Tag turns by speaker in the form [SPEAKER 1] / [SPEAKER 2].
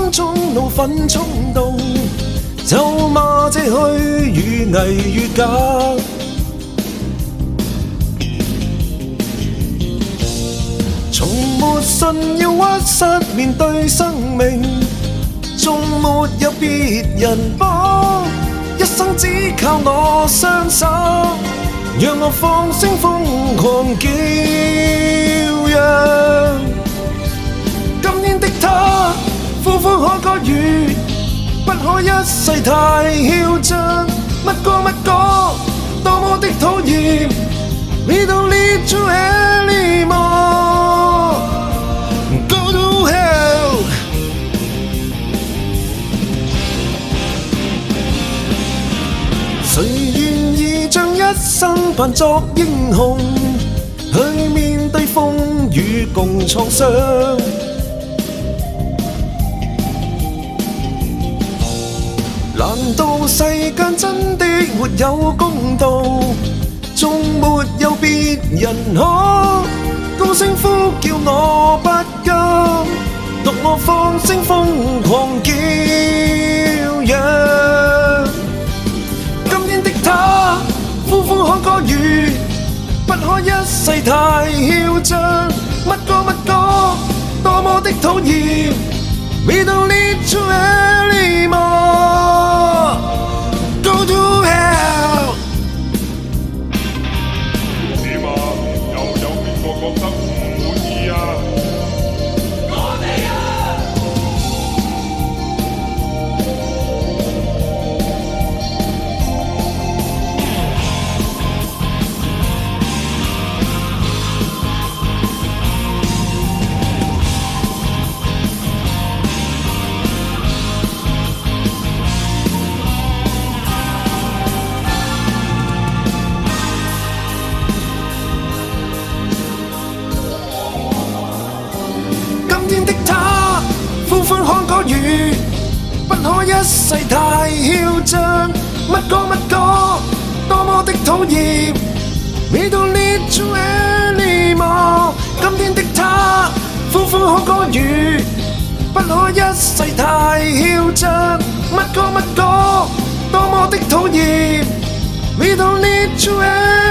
[SPEAKER 1] 中怒憤衝動，咒罵這虛與偽與假。從沒信要屈膝面對生命，縱沒有別人幫，一生只靠我雙手，讓我放聲瘋狂叫嚷。今天的他苦苦可歌語，不可一世太囂張。乜歌乜歌，多麼的討厭，We don't need you anymore. Go to hell. 誰願意將一生扮作英雄，去面對風雨共創傷？難道世間真的沒有公道？縱沒有別人可高聲呼叫我不甘，獨我放聲瘋狂叫嚷。今天的他苦苦可歌語，不可一世太囂張。乜歌乜歌，多麼的討厭，We don't need you anymore. Go to hell.
[SPEAKER 2] 點啊？又有邊個覺得唔滿意啊？我哋啊！
[SPEAKER 1] 今天的他呼歡看歌語，不可一世太囂張。乜歌乜歌，多麼的討厭，We don't need you anymore. 今天的他呼歡看歌語，不可一世太囂張。乜歌乜歌，多麼的討厭，We don't need you anymore.